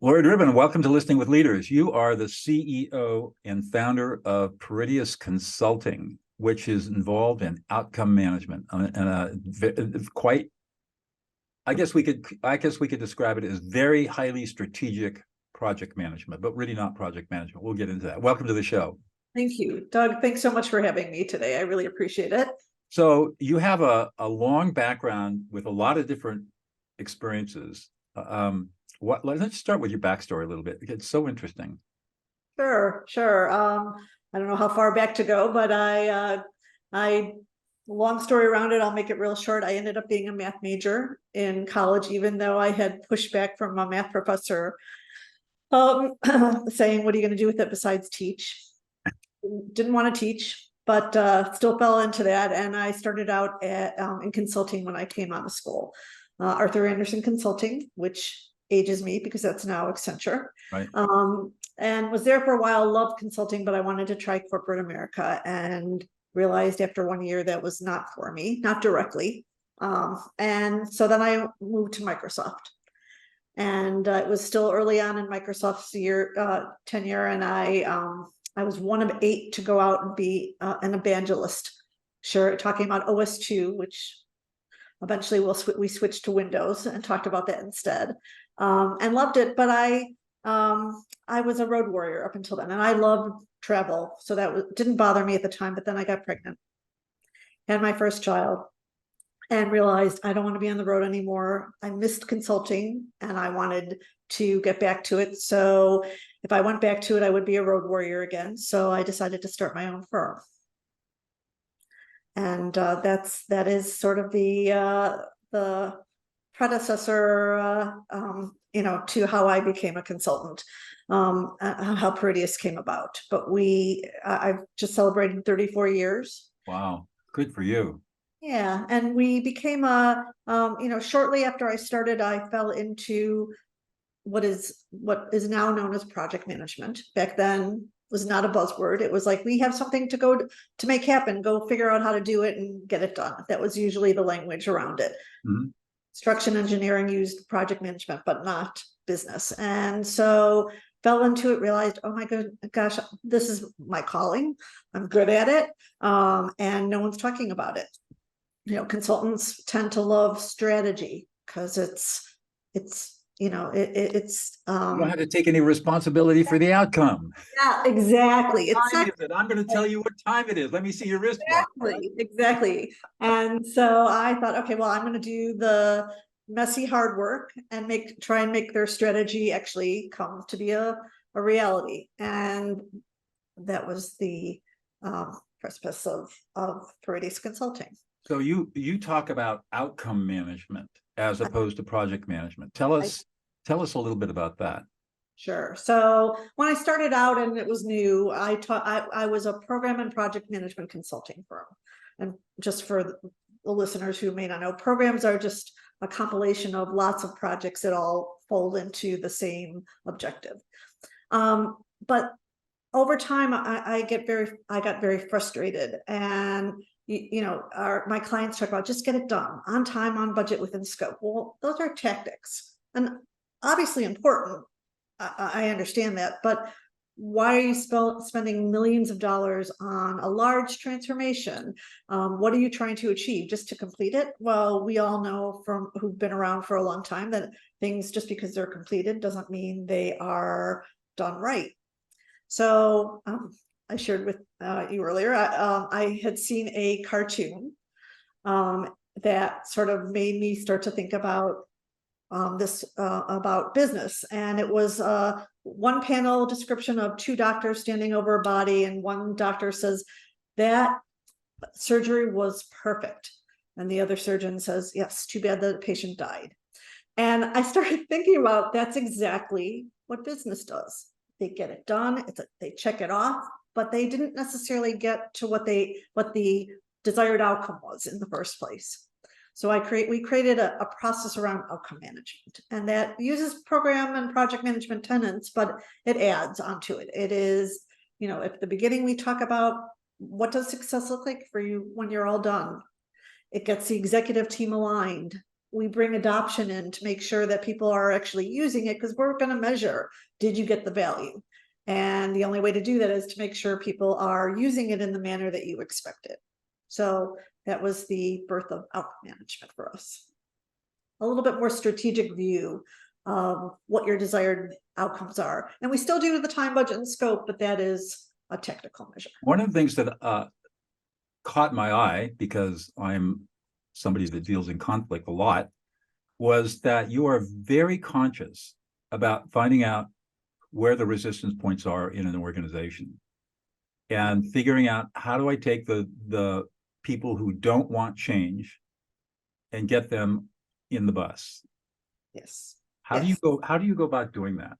Laura Dribin, welcome to Listening with Leaders. You are the CEO and founder of Peritius Consulting, which is involved in outcome management and quite. I guess we could describe it as very highly strategic project management, but really not project management. We'll get into that. Welcome to the show. Thank you, Doug. Thanks so much for having me today. I really appreciate it. So you have a long background with a lot of different experiences. Let's start with your backstory a little bit. It's so interesting. Sure. I don't know how far back to go, but I long story around it. I'll make it real short. I ended up being a math major in college, even though I had pushback from a math professor saying, "What are you going to do with it besides teach?" Didn't want to teach, but still fell into that. And I started out in consulting when I came out of school, Arthur Andersen Consulting, which ages me because that's now Accenture. Right. And was there for a while, loved consulting, but I wanted to try corporate America and realized after 1 year that was not for me, not directly. And so then I moved to Microsoft. And it was still early on in Microsoft's tenure, and I was one of 8 to go out and be an evangelist, talking about OS2, which eventually we switched to Windows and talked about that instead, and loved it. But I was a road warrior up until then, and I loved travel, so that didn't bother me at the time. But then I got pregnant, had my first child, and realized I don't want to be on the road anymore. I missed consulting, and I wanted to get back to it. So if I went back to it, I would be a road warrior again. So I decided to start my own firm. And that is sort of the predecessor, to how I became a consultant, how Peritius came about. But I've just celebrated 34 years. Wow, good for you. Yeah, and we became shortly after I started, I fell into what is now known as project management. Back then was not a buzzword. It was like, we have something to make happen, go figure out how to do it and get it done. That was usually the language around it. Mm-hmm. Construction engineering used project management, but not business. And so fell into it, realized, oh my gosh, this is my calling. I'm good at it. And no one's talking about it. Consultants tend to love strategy because you don't have to take any responsibility for the outcome. Yeah, exactly. What time is it? I'm going to tell you what time it is. Let me see your wristwatch. Exactly. And so I thought, okay, well, I'm going to do the messy hard work and try and make their strategy actually come to be a reality. And that was the precipice of Peritius Consulting. So you talk about outcome management as opposed to project management. Tell us a little bit about that. Sure. So when I started out and it was new, I was a program and project management consulting firm. And just for the listeners who may not know, programs are just a compilation of lots of projects that all fold into the same objective. But over time, I got very frustrated, and my clients talk about just get it done on time, on budget, within scope. Well, those are tactics and obviously important. I understand that, but why are you spending millions of dollars on a large transformation? What are you trying to achieve? Just to complete it? Well, we all know from who've been around for a long time that things, just because they're completed, doesn't mean they are done right. So I shared with you earlier, I had seen a cartoon that sort of made me start to think about about business. And it was one panel description of 2 doctors standing over a body, and one doctor says that surgery was perfect, and the other surgeon says, yes, too bad the patient died. And I started thinking about, that's exactly what business does. They get it done, they check it off, but they didn't necessarily get to what the desired outcome was in the first place. So we created a process around outcome management, and that uses program and project management tenets, but it adds onto it. It is, at the beginning we talk about what does success look like for you when you're all done. It gets the executive team aligned. we bring adoption in to make sure that people are actually using it, because we're going to measure, did you get the value? And the only way to do that is to make sure people are using it in the manner that you expected. So that was the birth of outcome management for us. A little bit more strategic view of what your desired outcomes are. And we still do the time, budget, and scope, but that is a technical measure. One of the things that caught my eye, because I'm somebody that deals in conflict a lot, was that you are very conscious about finding out where the resistance points are in an organization and figuring out, how do I take the people who don't want change and get them in the bus? Yes. How do you go about doing that?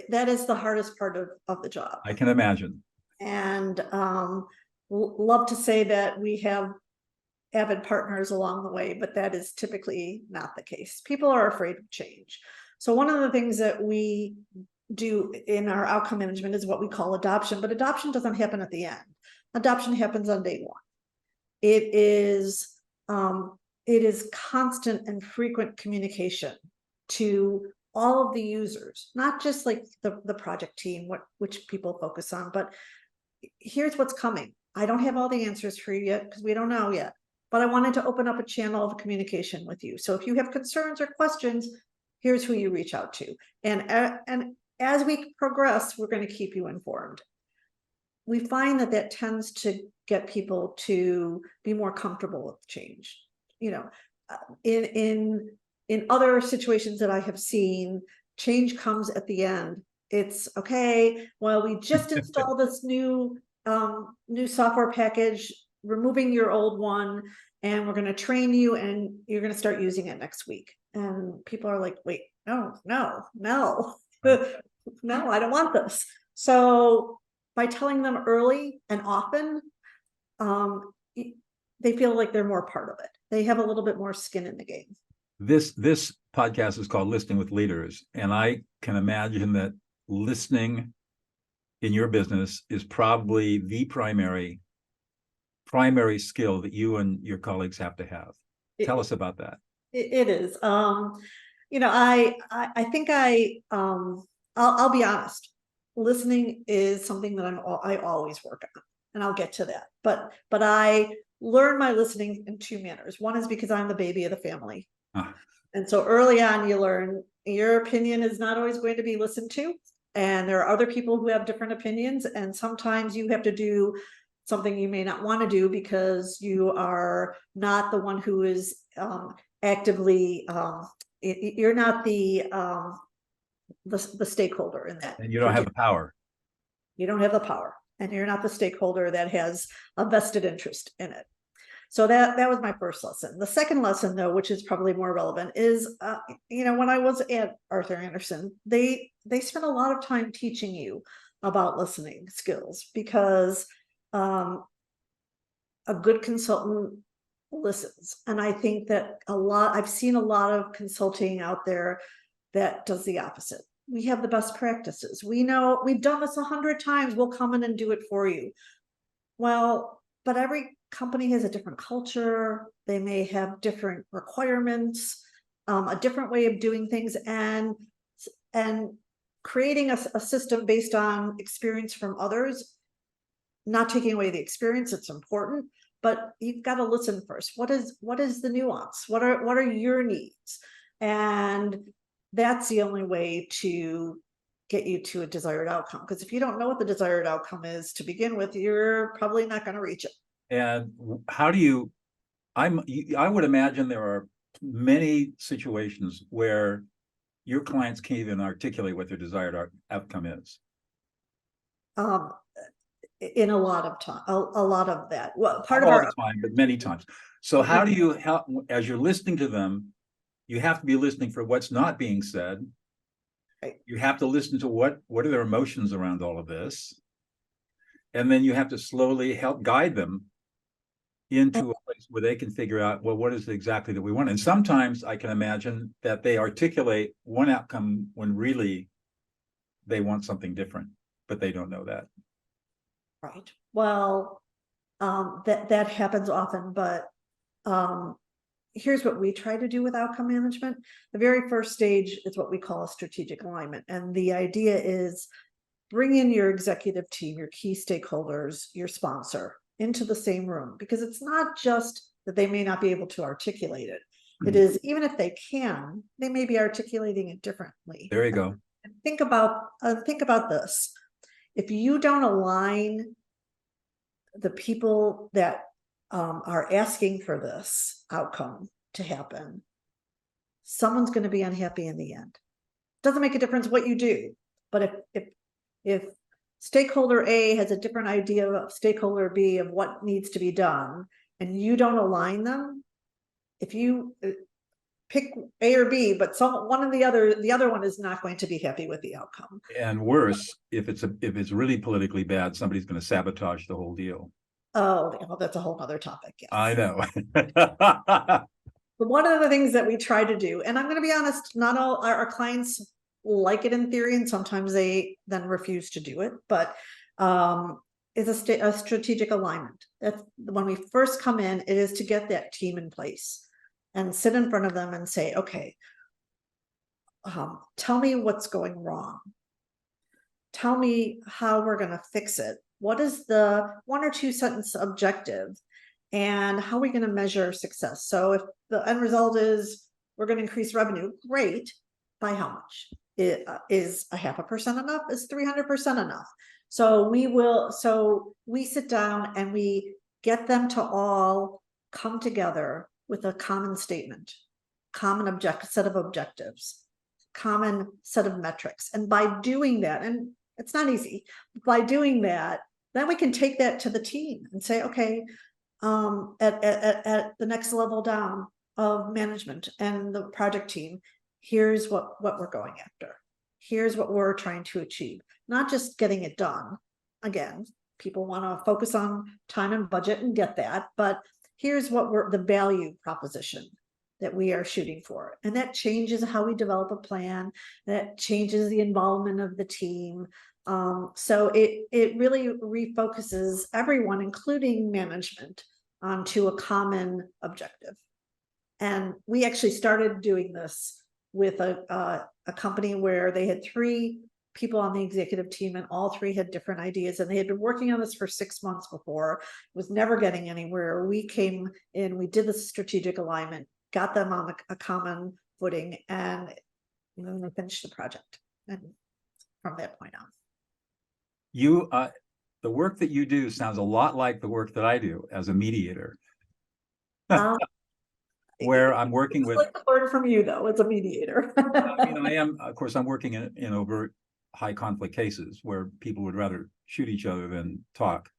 That is the hardest part of the job. I can imagine. And love to say that we have avid partners along the way, but that is typically not the case. People are afraid of change. So one of the things that we do in our outcome management is what we call adoption, but adoption doesn't happen at the end. Adoption happens on day one. It is constant and frequent communication to all of the users, not just like the project team, which people focus on, but here's what's coming. I don't have all the answers for you yet because we don't know yet, but I wanted to open up a channel of communication with you. So if you have concerns or questions, here's who you reach out to. And as we progress, we're going to keep you informed. We find that tends to get people to be more comfortable with change. You know, in other situations that I have seen, change comes at the end. It's okay, well, we just installed this new software package, removing your old one, and we're going to train you and you're going to start using it next week. And people are like, wait, no, no, I don't want this. So by telling them early and often, they feel like they're more part of it. They have a little bit more skin in the game. This podcast is called Listening with Leaders, and I can imagine that listening in your business is probably the primary skill that you and your colleagues have to have. Tell us about that. It is. You know, I think I'll be honest. Listening is something that I always work on, and I'll get to that. But I learn my listening in two manners. One is because I'm the baby of the family. And so early on, you learn your opinion is not always going to be listened to. And there are other people who have different opinions. And sometimes you have to do something you may not want to do because you are not the one who is actively, you're not the stakeholder in that. And you don't have the power. You don't have the power. And you're not the stakeholder that has a vested interest in it. So that was my first lesson. The second lesson, though, which is probably more relevant, is you know, when I was at Arthur Andersen, they spent a lot of time teaching you about listening skills, because a good consultant listens. And I think that I've seen a lot of consulting out there that does the opposite. We have the best practices. We know we've done this 100 times. We'll come in and do it for you. Well, but every company has a different culture. They may have different requirements, a different way of doing things, and creating a system based on experience from others, not taking away the experience. It's important, but you've got to listen first. What is the nuance? What are your needs? And that's the only way to get you to a desired outcome. Because if you don't know what the desired outcome is to begin with, you're probably not going to reach it. And how do you, I would imagine there are many situations where your clients can't even articulate what their desired outcome is. In a lot of time, a lot of that. Well, part Not of all our the time, but many times. So how do you help, as you're listening to them, you have to be listening for what's not being said. Right. You have to listen to what are their emotions around all of this. And then you have to slowly help guide them into a place where they can figure out, well, what is it exactly that we want? And sometimes I can imagine that they articulate one outcome when really they want something different, but they don't know that. Right. Well, that happens often, but here's what we try to do with outcome management. The very first stage is what we call a strategic alignment. And the idea is bring in your executive team, your key stakeholders, your sponsor into the same room, because it's not just that they may not be able to articulate it. It is, even if they can, they may be articulating it differently. There you go. And think about this. If you don't align the people that are asking for this outcome to happen, someone's going to be unhappy in the end. Doesn't make a difference what you do, but if stakeholder A has a different idea of stakeholder B of what needs to be done, and you don't align them, if you pick A or B, but one or the other one is not going to be happy with the outcome. And worse, if it's really politically bad, somebody's going to sabotage the whole deal. Oh, well, that's a whole other topic. Yes. I know. But one of the things that we try to do, and I'm going to be honest, not all our clients like it in theory, and sometimes they then refuse to do it, but is a strategic alignment. That's when we first come in, it is to get that team in place and sit in front of them and say, okay, tell me what's going wrong. Tell me how we're going to fix it. What is the 1 or 2 sentence objective, and how are we going to measure success? So if the end result is we're going to increase revenue, great. By how much? Is 0.5% enough? Is 300% enough? So we sit down and we get them to all come together with a common statement, common set of objectives, common set of metrics. And by doing that, and it's not easy, by doing that, then we can take that to the team and say, okay, at the next level down of management and the project team, here's what we're going after. Here's what we're trying to achieve. Not just getting it done. Again, people want to focus on time and budget and get that, but here's what the value proposition that we are shooting for. And that changes how we develop a plan. That changes the involvement of the team. So it really refocuses everyone, including management, onto a common objective. And we actually started doing this with a company where they had 3 people on the executive team, and all 3 had different ideas, and they had been working on this for 6 months before. It was never getting anywhere. We came in, we did the strategic alignment, got them on a common footing, and then we finished the project. And from that point on, the work that you do sounds a lot like the work that I do as a mediator. Where I'm working with, like learn from you though, it's a mediator. I mean, I am, of course, I'm working in overt high conflict cases where people would rather shoot each other than talk.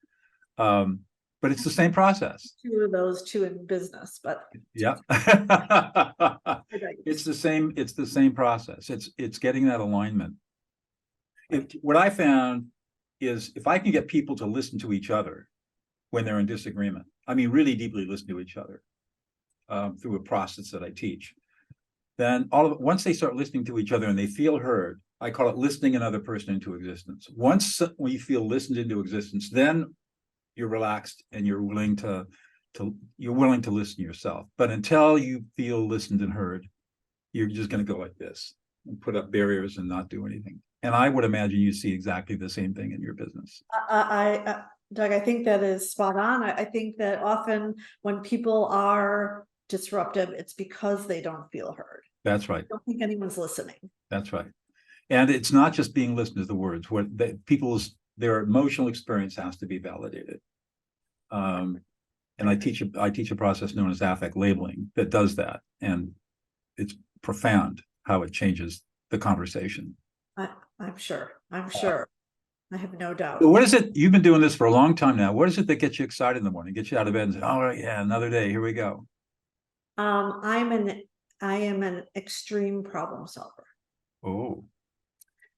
But it's the same process. 2 of those, 2 in business, but yeah. It's the same process. It's getting that alignment. What I found is if I can get people to listen to each other when they're in disagreement, I mean, really deeply listen to each other through a process that I teach, then once they start listening to each other and they feel heard, I call it listening another person into existence. Once we feel listened into existence, then you're relaxed and you're willing to listen yourself. But until you feel listened and heard, you're just going to go like this and put up barriers and not do anything. And I would imagine you see exactly the same thing in your business. Doug, I think that is spot on. I think that often when people are disruptive, it's because they don't feel heard. That's right. I don't think anyone's listening. That's right. And it's not just being listened to the words. Their emotional experience has to be validated. And I teach a process known as affect labeling that does that, and it's profound how it changes the conversation. I'm sure. I have no doubt. So what is it? You've been doing this for a long time now. What is it that gets you excited in the morning, gets you out of bed and say, "Oh yeah, another day. Here we go." I am an extreme problem solver. Oh.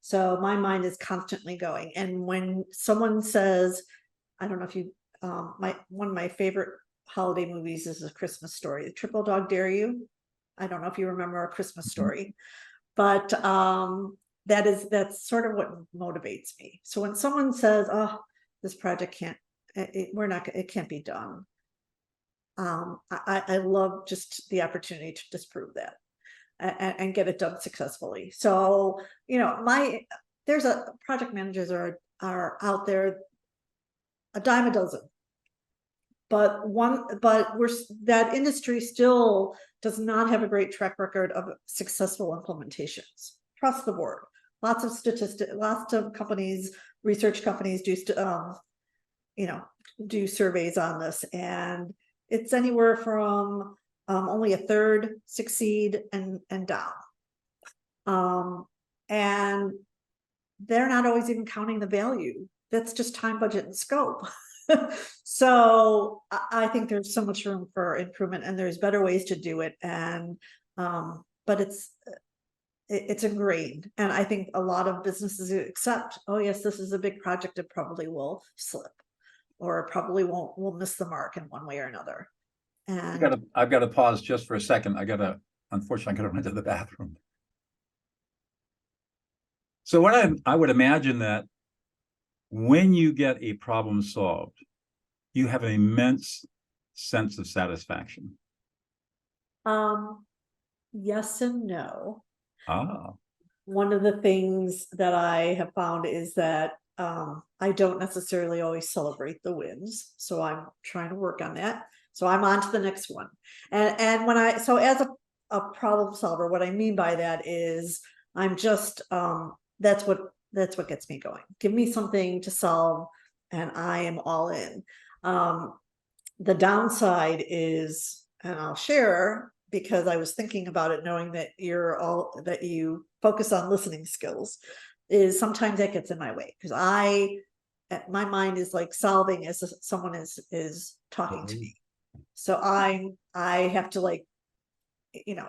So my mind is constantly going. And when someone says, I don't know if you, one of my favorite holiday movies is A Christmas Story, The Triple Dog Dare You. I don't know if you remember A Christmas Story, but that's sort of what motivates me. So when someone says, "Oh, this project it can't be done," I love just the opportunity to disprove that and get it done successfully. So, you know, there's project managers are out there a dime a dozen. But that industry still does not have a great track record of successful implementations across the board. Lots of statistics, lots of companies, research companies do surveys on this, and it's anywhere from only a third succeed and down. And they're not always even counting the value. That's just time, budget, and scope. So I think there's so much room for improvement, and there's better ways to do it. And but it's ingrained, and I think a lot of businesses accept, oh yes, this is a big project, it probably will slip, or probably will miss the mark in one way or another. And I've got to pause just for a second. Unfortunately, I got to run to the bathroom. So what I would imagine that when you get a problem solved, you have an immense sense of satisfaction. Yes and no. Ah. One of the things that I have found is that I don't necessarily always celebrate the wins. So I'm trying to work on that. So I'm on to the next one. And as a problem solver, what I mean by that is I'm just that's what gets me going. Give me something to solve and I am all in. The downside is, and I'll share because I was thinking about it, knowing that you focus on listening skills, is sometimes that gets in my way because my mind is like solving as someone is talking to me. So I have to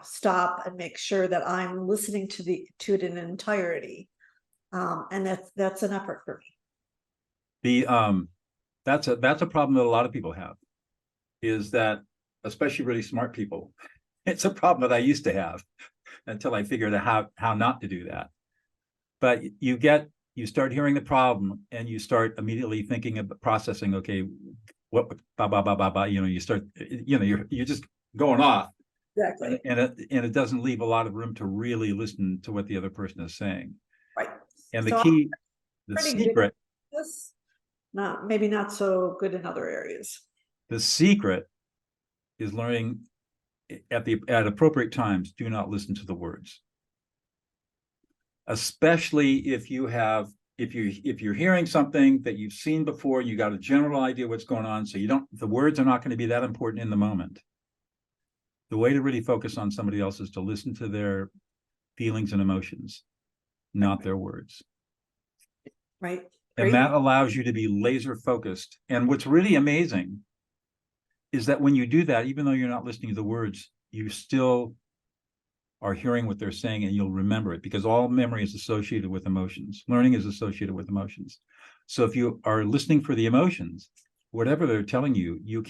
stop and make sure that I'm listening to it in entirety. And that's an effort for me. That's a problem that a lot of people have, is that, especially really smart people, it's a problem that I used to have until I figured out how not to do that. But you start hearing the problem and you start immediately thinking of processing, okay, what you start, you're just going off. Exactly. And it doesn't leave a lot of room to really listen to what the other person is saying. Right. And So the secret, maybe not so good in other areas. The secret is learning at appropriate times, do not listen to the words. Especially if you're hearing something that you've seen before, you got a general idea what's going on, so the words are not going to be that important in the moment. The way to really focus on somebody else is to listen to their feelings and emotions, not their words. Right. And that allows you to be laser focused. And what's really amazing is that when you do that, even though you're not listening to the words, you still are hearing what they're saying, and you'll remember it, because all memory is associated with emotions. Learning is associated with emotions. So if you are listening for the emotions, whatever they're telling you, you'll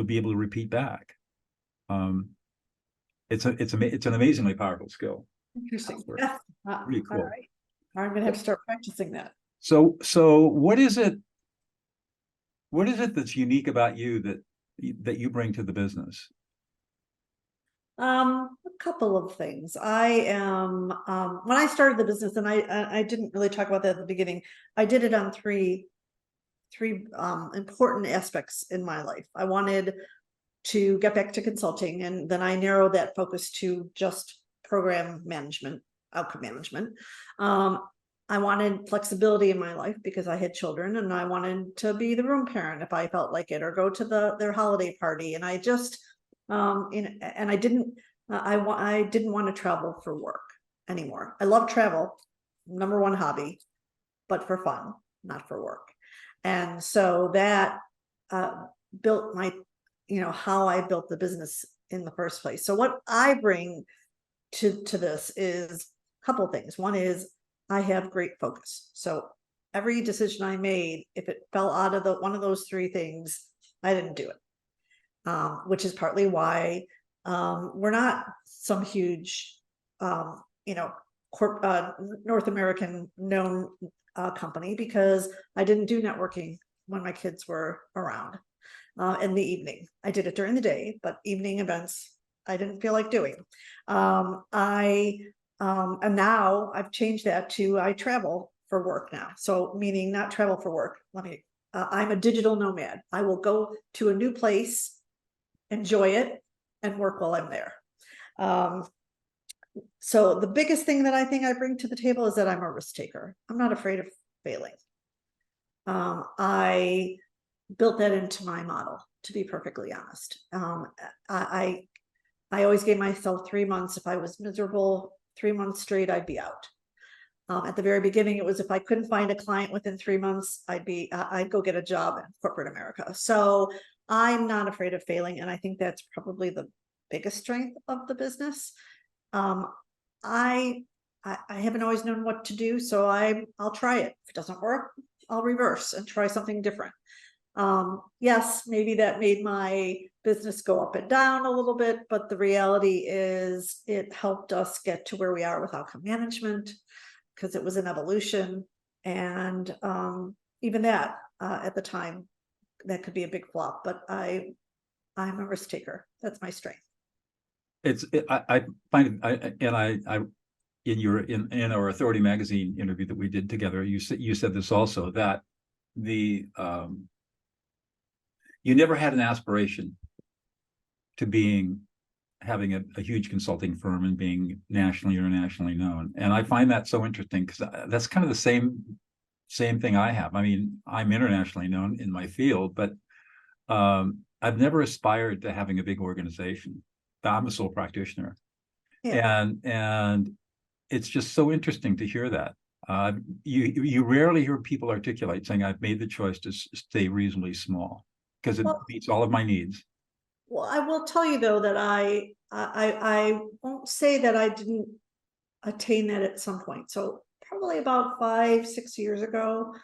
be able to repeat back. It's an amazingly powerful skill. Interesting. Really cool. All right. I'm going to have to start practicing that. So what is it that's unique about you that you bring to the business? A couple of things. I am when I started the business, and I didn't really talk about that at the beginning. I did it on three important aspects in my life. I wanted to get back to consulting, and then I narrowed that focus to just program management, outcome management. I wanted flexibility in my life because I had children, and I wanted to be the room parent if I felt like it, or go to their holiday party. And I just and I didn't want to travel for work anymore. I love travel, number one hobby, but for fun, not for work. And so that built my, how I built the business in the first place. So what I bring to this is a couple of things. One is I have great focus. So every decision I made, if it fell out of one of those three things, I didn't do it. Which is partly why we're not some huge, North American known company, because I didn't do networking when my kids were around. in the evening. I did it during the day, but evening events I didn't feel like doing. And now I've changed that to I travel for work now. So meaning not travel for work. I'm a digital nomad. I will go to a new place, enjoy it, and work while I'm there. So the biggest thing that I think I bring to the table is that I'm a risk taker. I'm not afraid of failing. I built that into my model, to be perfectly honest. I always gave myself 3 months. If I was miserable 3 months straight, I'd be out. At the very beginning, it was if I couldn't find a client within 3 months, I'd go get a job in corporate America. So I'm not afraid of failing, and I think that's probably the biggest strength of the business. I haven't always known what to do, so I'll try it. If it doesn't work, I'll reverse and try something different. Yes, maybe that made my business go up and down a little bit, but the reality is it helped us get to where we are with outcome management, because it was an evolution. And even that at the time, that could be a big flop, but I'm a risk taker. That's my strength. I find in our Authority magazine interview that we did together, you said this also, that you never had an aspiration to having a huge consulting firm and being nationally or internationally known. And I find that so interesting, because that's kind of the same thing I have. I mean, I'm internationally known in my field, but I've never aspired to having a big organization. I'm a sole practitioner. Yeah. And it's just so interesting to hear that. You rarely hear people articulate saying, I've made the choice to stay reasonably small because it meets all of my needs. Well, I will tell you though that I won't say that I didn't attain that at some point. So probably about 5-6 years ago,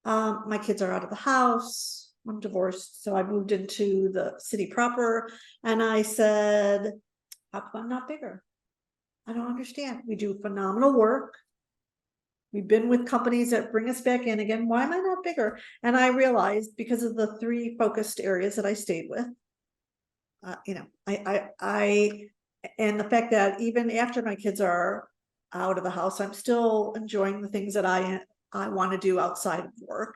my kids are out of the house. I'm divorced, so I moved into the city proper, and I said, how come I'm not bigger? I don't understand. We do phenomenal work. We've been with companies that bring us back in again. Why am I not bigger? And I realized, because of the 3 focused areas that I stayed with, and the fact that even after my kids are out of the house, I'm still enjoying the things that I want to do outside of work.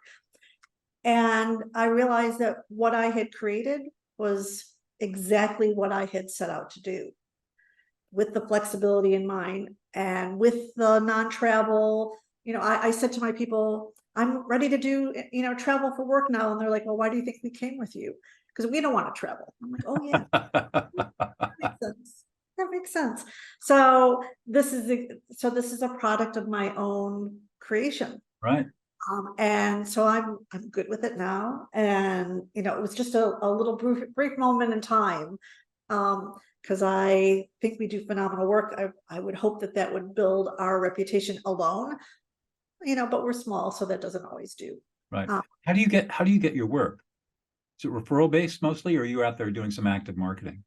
And I realized that what I had created was exactly what I had set out to do, with the flexibility in mind and with the non-travel. I said to my people, I'm ready to do, travel for work now. And they're like, well, why do you think we came with you? Because we don't want to travel. I'm like, oh yeah, that makes sense. That makes sense. So this is a product of my own creation. Right. And so I'm good with it now. And, it was just a little brief moment in time. Because I think we do phenomenal work. I would hope that would build our reputation alone, but we're small, so that doesn't always do. Right. How do you get your work? Is it referral based mostly, or are you out there doing some active marketing?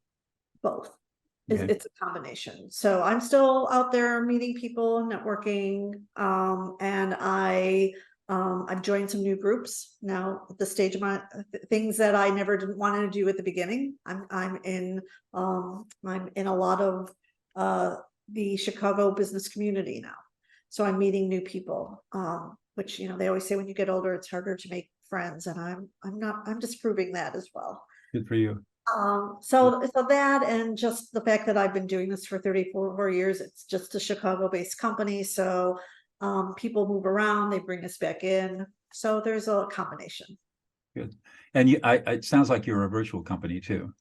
Both. Okay. It's a combination. So I'm still out there meeting people, networking, and I've joined some new groups now at the stage of my things that I never didn't want to do at the beginning. I'm in a lot of the Chicago business community now. So I'm meeting new people, which, they always say when you get older, it's harder to make friends. And I'm disproving that as well. Good for you. So that, and just the fact that I've been doing this for 34 years, it's just a Chicago-based company. So people move around, they bring us back in. So there's a combination. Good. And it sounds like you're a virtual company too.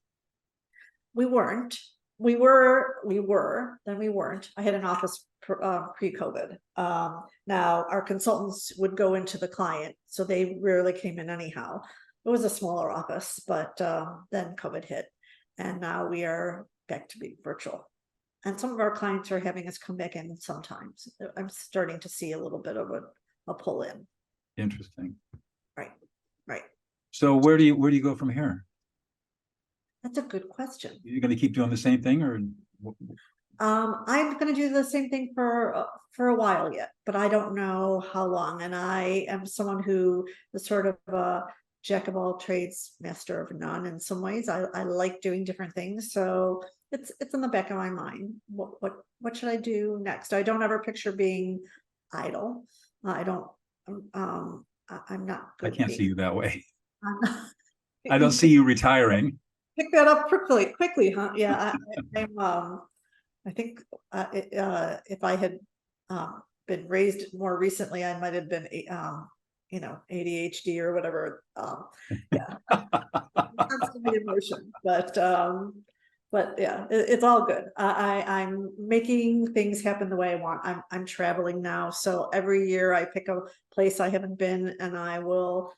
We weren't. We were, then we weren't. I had an office pre-COVID. Now our consultants would go into the client, so they rarely came in anyhow. It was a smaller office, but then COVID hit, and now we are back to being virtual. And some of our clients are having us come back in sometimes. I'm starting to see a little bit of a pull in. Interesting. Right. So where do you go from here? That's a good question. You're going to keep doing the same thing, or? I'm going to do the same thing for a while yet, but I don't know how long. And I am someone who is sort of jack of all trades, master of none in some ways. I like doing different things. So it's in the back of my mind. What should I do next? I don't ever picture being idle. I don't, I'm not I good. can't see you that way. I'm not- I don't see you retiring. Pick that up quickly, huh? Yeah, I think if I had been raised more recently, I might have been ADHD or whatever. Yeah, constant emotion, but yeah, it's all good. I'm making things happen the way I want. I'm traveling now, so every year I pick a place I haven't been, and I will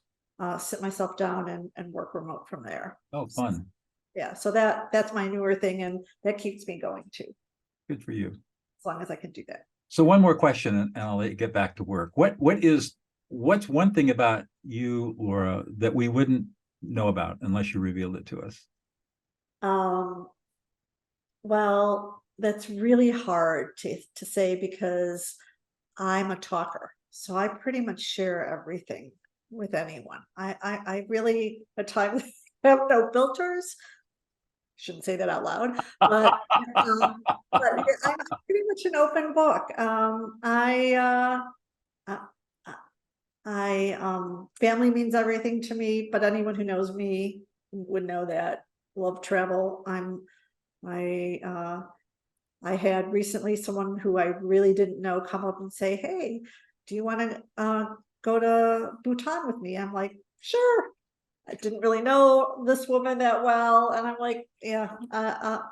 sit myself down and work remote from there. Oh, fun. Yeah, so that's my newer thing, and that keeps me going too, Good for you. as long as I can do that. So one more question, and I'll let you get back to work. What's one thing about you, Laura, that we wouldn't know about unless you revealed it to us? Well, that's really hard to say because I'm a talker, so I pretty much share everything with anyone. I really at times have no filters. Shouldn't say that out loud, but I'm pretty much an open book. Family means everything to me, but anyone who knows me would know that. Love travel. I had recently someone who I really didn't know come up and say, "Hey, do you want to go to Bhutan with me?" I'm like, "Sure." I didn't really know this woman that well, and I'm like, "Yeah,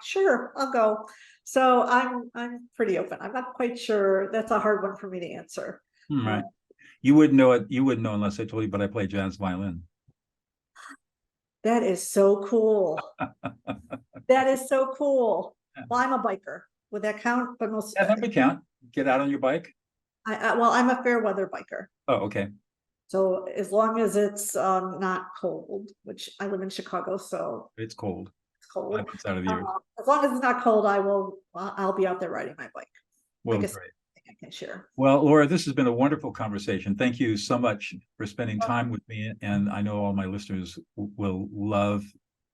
sure, I'll go." So I'm pretty open. I'm not quite sure. That's a hard one for me to answer. Right. You wouldn't know it. You wouldn't know unless I told you, but I play jazz violin. That is so cool. That is so cool. Well, I'm a biker. Would that count? But most, That would count. Get out on your bike. well, I'm a fair weather biker. Oh, okay. So as long as it's not cold, which I live in Chicago, so It's cold. it's cold. 5 months out of the year. As long as it's not cold, I'll be out there riding my bike. Well, Like great. I can share. Well, Laura, this has been a wonderful conversation. Thank you so much for spending time with me. And I know all my listeners will love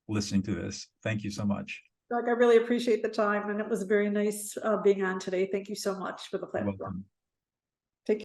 listening to this. Thank you so much. Doug, I really appreciate the time, and it was very nice being on today. Thank you so much for the You're platform. welcome.